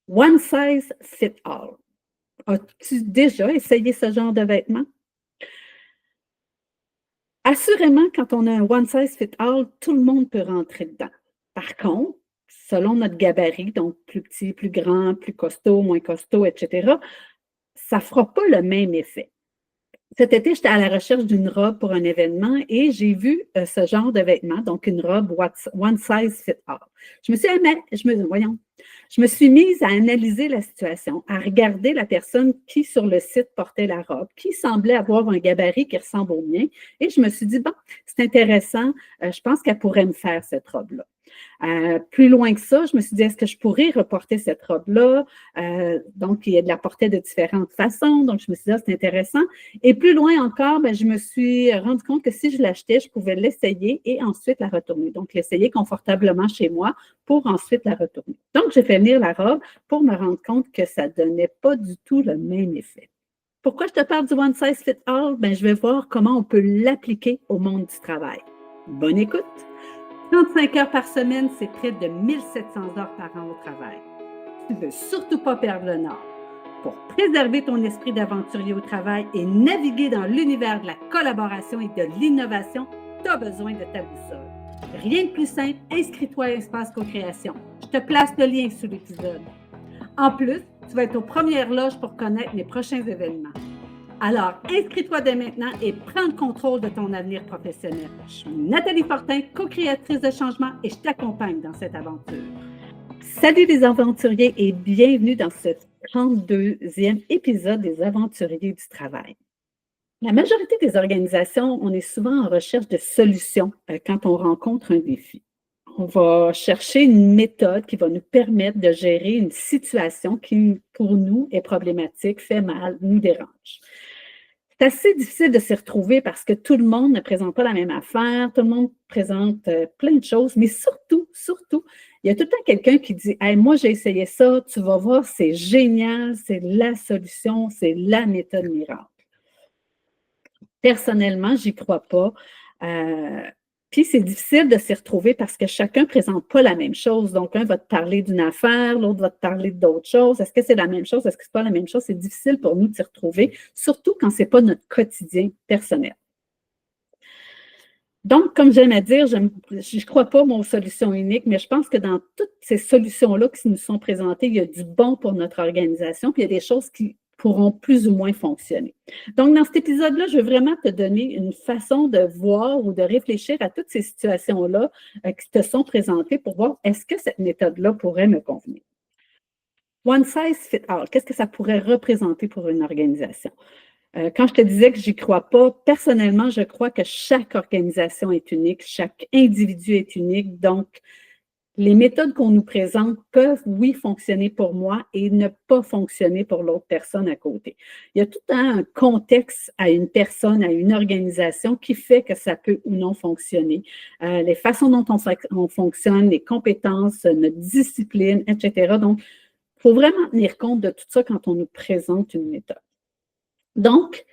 One size fit all. As-tu déjà essayé ce genre de vêtements? Assurément, quand on a un one size fit all, tout le monde peut rentrer dedans. Par contre, selon notre gabarit, donc plus petit, plus grand, plus costaud, moins costaud, etc., ça ne fera pas le même effet. Cet été, j'étais à la recherche d'une robe pour un événement et j'ai vu ce genre de vêtements, donc une robe one size fit all. Je me suis, voyons, je me suis mise à analyser la situation, à regarder la personne qui sur le site portait la robe, qui semblait avoir un gabarit qui ressemble au mien, et je me suis dit, bon, c'est intéressant, je pense qu'elle pourrait me faire cette robe-là. Plus loin que ça, je me suis dit, est-ce que je pourrais reporter cette robe-là? Donc, il la portait de différentes façons. Donc, je me suis dit, ah, c'est intéressant. Et plus loin encore, je me suis rendu compte que si je l'achetais, je pouvais l'essayer et ensuite la retourner. Donc, l'essayer confortablement chez moi pour ensuite la retourner. Donc, j'ai fait venir la robe pour me rendre compte que ça ne donnait pas du tout le même effet. Pourquoi je te parle du one size fit all? Je vais voir comment on peut l'appliquer au monde du travail. Bonne écoute! 35 heures par semaine, c'est près de 1700 heures par an au travail. Tu ne veux surtout pas perdre le nord. Pour préserver ton esprit d'aventurier au travail et naviguer dans l'univers de la collaboration et de l'innovation, tu as besoin de ta boussole. Rien de plus simple, inscris-toi à Espace Co-Création. Je te place le lien sous l'épisode. En plus, tu vas être aux premières loges pour connaître mes prochains événements. Alors, inscris-toi dès maintenant et prends le contrôle de ton avenir professionnel. Je suis Nathalie Fortin, co-créatrice de changement et je t'accompagne dans cette aventure. Salut les aventuriers et bienvenue dans ce 32e épisode des Aventuriers du travail. La majorité des organisations, on est souvent en recherche de solutions quand on rencontre un défi. On va chercher une méthode qui va nous permettre de gérer une situation qui, pour nous, est problématique, fait mal, nous dérange. C'est assez difficile de s'y retrouver parce que tout le monde ne présente pas la même affaire, tout le monde présente plein de choses, mais surtout, il y a tout le temps quelqu'un qui dit « Hey, moi, j'ai essayé ça, tu vas voir, c'est génial, c'est la solution, c'est la méthode miracle. » Personnellement, j'y crois pas. Puis c'est difficile de s'y retrouver parce que chacun ne présente pas la même chose. Donc, un va te parler d'une affaire, l'autre va te parler d'autre chose. Est-ce que c'est la même chose? Est-ce que ce n'est pas la même chose? C'est difficile pour nous de s'y retrouver, surtout quand ce n'est pas notre quotidien personnel. Donc, comme j'aime à dire, je ne crois pas aux solutions uniques, mais je pense que dans toutes ces solutions-là qui nous sont présentées, il y a du bon pour notre organisation, puis il y a des choses qui pourront plus ou moins fonctionner. Donc, dans cet épisode-là, je veux vraiment te donner une façon de voir ou de réfléchir à toutes ces situations-là qui te sont présentées pour voir est-ce que cette méthode-là pourrait me convenir. One size fit all, qu'est-ce que ça pourrait représenter pour une organisation? Quand je te disais que j'y crois pas, personnellement, je crois que chaque organisation est unique, chaque individu est unique. Donc, les méthodes qu'on nous présente peuvent, oui, fonctionner pour moi et ne pas fonctionner pour l'autre personne à côté. Il y a tout un contexte à une personne, à une organisation qui fait que ça peut ou non fonctionner. Les façons dont on fonctionne, les compétences, notre discipline, etc. Donc, il faut vraiment tenir compte de tout ça quand on nous présente une méthode. Donc,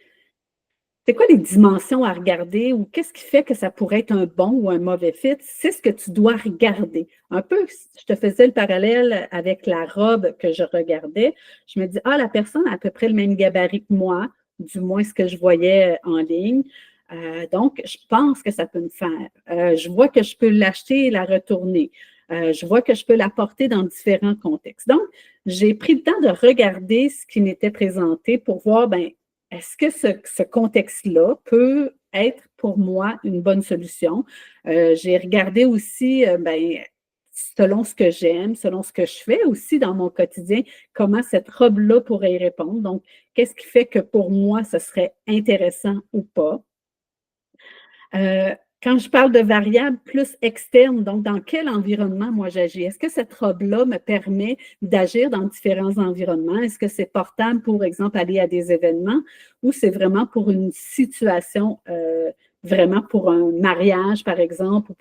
c'est quoi les dimensions à regarder ou qu'est-ce qui fait que ça pourrait être un bon ou un mauvais fit? C'est ce que tu dois regarder. Un peu, je te faisais le parallèle avec la robe que je regardais. Je me dis, ah, la personne a à peu près le même gabarit que moi, du moins ce que je voyais en ligne. Donc, je pense que ça peut me faire. Je vois que je peux l'acheter et la retourner. Je vois que je peux la porter dans différents contextes. Donc, j'ai pris le temps de regarder ce qui m'était présenté pour voir, est-ce que ce contexte-là peut être pour moi une bonne solution? J'ai regardé aussi, selon ce que j'aime, selon ce que je fais aussi dans mon quotidien, comment cette robe-là pourrait y répondre. Donc, qu'est-ce qui fait que pour moi, ce serait intéressant ou pas? Quand je parle de variables plus externes, donc dans quel environnement moi j'agis? Est-ce que cette robe-là me permet d'agir dans différents environnements? Est-ce que c'est portable, pour exemple, aller à des événements ou c'est vraiment pour une situation, vraiment pour un mariage, par exemple?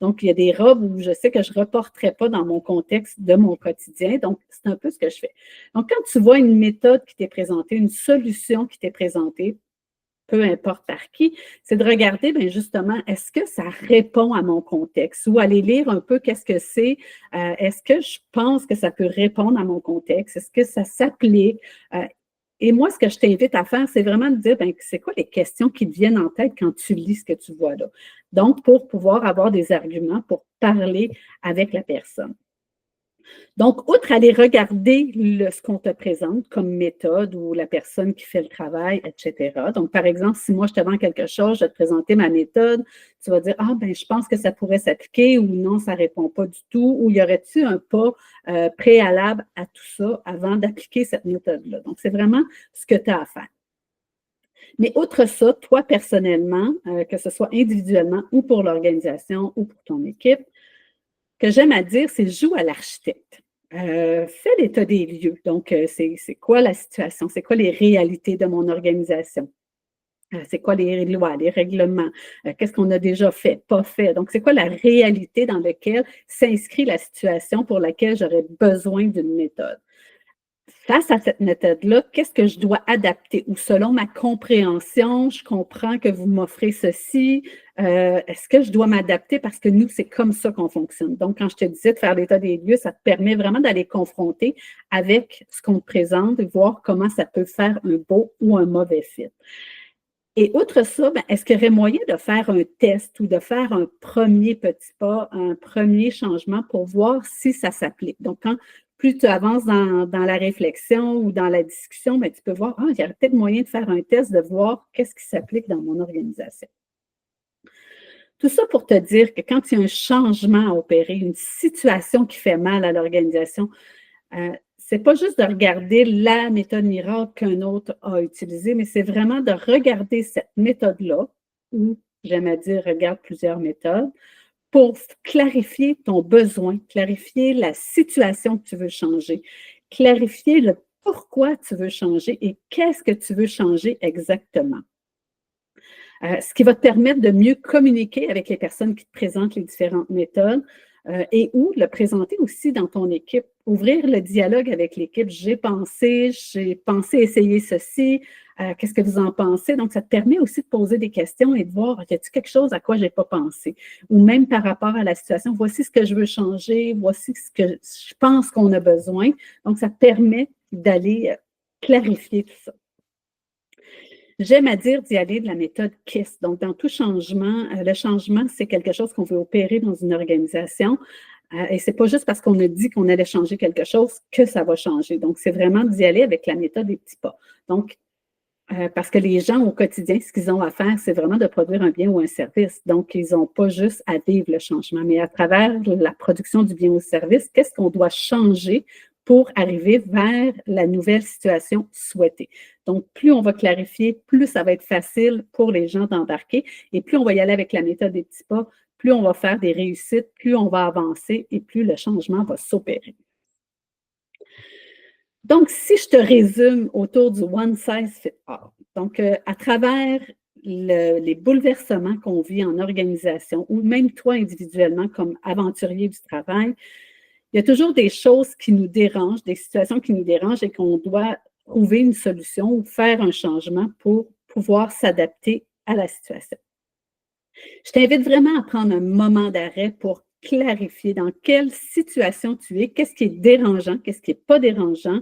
Donc, il y a des robes où je sais que je ne reporterai pas dans mon contexte de mon quotidien. Donc, c'est un peu ce que je fais. Donc, quand tu vois une méthode qui t'est présentée, une solution qui t'est présentée, peu importe par qui, c'est de regarder, bien justement, est-ce que ça répond à mon contexte ou aller lire un peu qu'est-ce que c'est, est-ce que je pense que ça peut répondre à mon contexte, est-ce que ça s'applique? Et moi, ce que je t'invite à faire, c'est vraiment de dire, bien, c'est quoi les questions qui te viennent en tête quand tu lis ce que tu vois là? Donc, pour pouvoir avoir des arguments pour parler avec la personne. Donc, outre aller regarder ce qu'on te présente comme méthode ou la personne qui fait le travail, etc. Donc, par exemple, si moi je te vends quelque chose, je vais te présenter ma méthode, tu vas dire, ah, ben, je pense que ça pourrait s'appliquer ou non, ça ne répond pas du tout, ou y aurait-il un pas préalable à tout ça avant d'appliquer cette méthode-là? Donc, c'est vraiment ce que tu as à faire. Mais outre ça, toi personnellement, que ce soit individuellement ou pour l'organisation ou pour ton équipe, que j'aime à dire, c'est joue à l'architecte. Fais l'état des lieux. Donc, c'est quoi la situation? C'est quoi les réalités de mon organisation? C'est quoi les lois, les règlements? Qu'est-ce qu'on a déjà fait, pas fait? Donc, c'est quoi la réalité dans laquelle s'inscrit la situation pour laquelle j'aurais besoin d'une méthode? Face à cette méthode-là, qu'est-ce que je dois adapter? Ou selon ma compréhension, je comprends que vous m'offrez ceci. Est-ce que je dois m'adapter parce que nous, c'est comme ça qu'on fonctionne? Donc, quand je te disais de faire l'état des lieux, ça te permet vraiment d'aller confronter avec ce qu'on te présente et voir comment ça peut faire un beau ou un mauvais fit. Et outre ça, ben, est-ce qu'il y aurait moyen de faire un test ou de faire un premier petit pas, un premier changement pour voir si ça s'applique? Donc, plus tu avances dans la réflexion ou dans la discussion, ben, tu peux voir, ah, il y aurait peut-être moyen de faire un test, de voir qu'est-ce qui s'applique dans mon organisation. Tout ça pour te dire que quand il y a un changement à opérer, une situation qui fait mal à l'organisation, c'est pas juste de regarder la méthode miracle qu'un autre a utilisée, mais c'est vraiment de regarder cette méthode-là, ou j'aime à dire, regarde plusieurs méthodes, pour clarifier ton besoin, clarifier la situation que tu veux changer, clarifier le pourquoi tu veux changer et qu'est-ce que tu veux changer exactement. Ce qui va te permettre de mieux communiquer avec les personnes qui te présentent les différentes méthodes et ou le présenter aussi dans ton équipe. Ouvrir le dialogue avec l'équipe. J'ai pensé essayer ceci. Qu'est-ce que vous en pensez? Donc, ça te permet aussi de poser des questions et de voir, y a-t-il quelque chose à quoi je n'ai pas pensé? Ou même par rapport à la situation, voici ce que je veux changer, voici ce que je pense qu'on a besoin. Donc, ça te permet d'aller clarifier tout ça. J'aime à dire d'y aller de la méthode KISS. Donc, dans tout changement, le changement, c'est quelque chose qu'on veut opérer dans une organisation. Et ce n'est pas juste parce qu'on a dit qu'on allait changer quelque chose que ça va changer. Donc, c'est vraiment d'y aller avec la méthode des petits pas. Donc, parce que les gens au quotidien, ce qu'ils ont à faire, c'est vraiment de produire un bien ou un service. Donc, ils n'ont pas juste à vivre le changement, mais à travers la production du bien ou service, qu'est-ce qu'on doit changer pour arriver vers la nouvelle situation souhaitée. Donc, plus on va clarifier, plus ça va être facile pour les gens d'embarquer et plus on va y aller avec la méthode des petits pas, plus on va faire des réussites, plus on va avancer et plus le changement va s'opérer. Donc, si je te résume autour du one size fit all, donc à travers les bouleversements qu'on vit en organisation ou même toi individuellement comme aventurier du travail, il y a toujours des choses qui nous dérangent, des situations qui nous dérangent et qu'on doit trouver une solution ou faire un changement pour pouvoir s'adapter à la situation. Je t'invite vraiment à prendre un moment d'arrêt pour clarifier dans quelle situation tu es, qu'est-ce qui est dérangeant, qu'est-ce qui n'est pas dérangeant,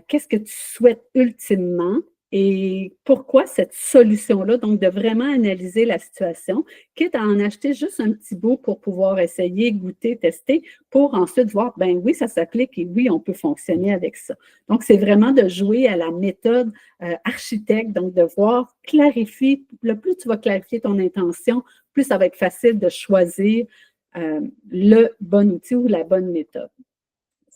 qu'est-ce que tu souhaites ultimement et pourquoi cette solution-là. Donc, de vraiment analyser la situation, quitte à en acheter juste un petit bout pour pouvoir essayer, goûter, tester, pour ensuite voir, ben oui, ça s'applique et oui, on peut fonctionner avec ça. Donc, c'est vraiment de jouer à la méthode architecte, donc de voir, clarifier, le plus tu vas clarifier ton intention, plus ça va être facile de choisir le bon outil ou la bonne méthode.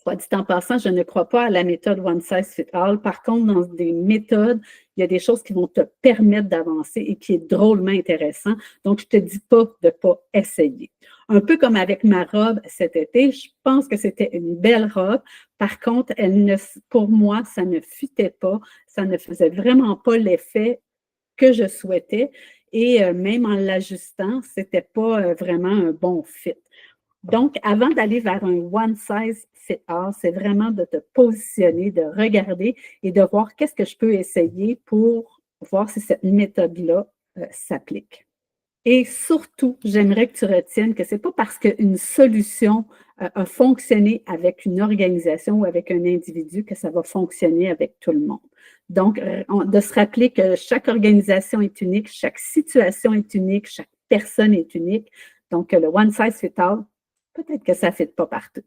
Soit dit en passant, je ne crois pas à la méthode one size fit all. Par contre, dans des méthodes, il y a des choses qui vont te permettre d'avancer et qui est drôlement intéressant. Donc, je ne te dis pas de ne pas essayer. Un peu comme avec ma robe cet été, je pense que c'était une belle robe. Par contre, pour moi, ça ne fitait pas. Ça ne faisait vraiment pas l'effet que je souhaitais. Et même en l'ajustant, ce n'était pas vraiment un bon fit. Donc, avant d'aller vers un one size fit all, c'est vraiment de te positionner, de regarder et de voir qu'est-ce que je peux essayer pour pour voir si cette méthode-là s'applique. Et surtout, j'aimerais que tu retiennes que ce n'est pas parce qu'une solution a fonctionné avec une organisation ou avec un individu que ça va fonctionner avec tout le monde. Donc, de se rappeler que chaque organisation est unique, chaque situation est unique, chaque personne est unique. Donc, le one size fit all, peut-être que ça ne fit pas partout.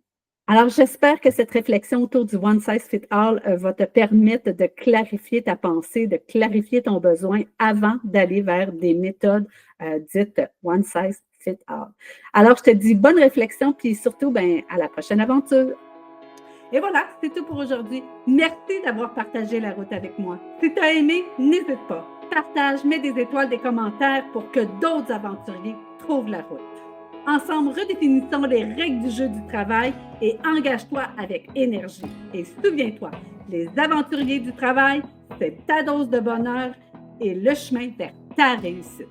Alors, j'espère que cette réflexion autour du one size fit all va te permettre de clarifier ta pensée, de clarifier ton besoin avant d'aller vers des méthodes dites one size fit all. Alors, je te dis bonne réflexion, puis surtout, à la prochaine aventure. Et voilà, c'est tout pour aujourd'hui. Merci d'avoir partagé la route avec moi. Si tu as aimé, n'hésite pas. Partage, mets des étoiles, des commentaires pour que d'autres aventuriers trouvent la route. Ensemble, redéfinissons les règles du jeu du travail et engage-toi avec énergie. Et souviens-toi, les aventuriers du travail, c'est ta dose de bonheur et le chemin vers ta réussite.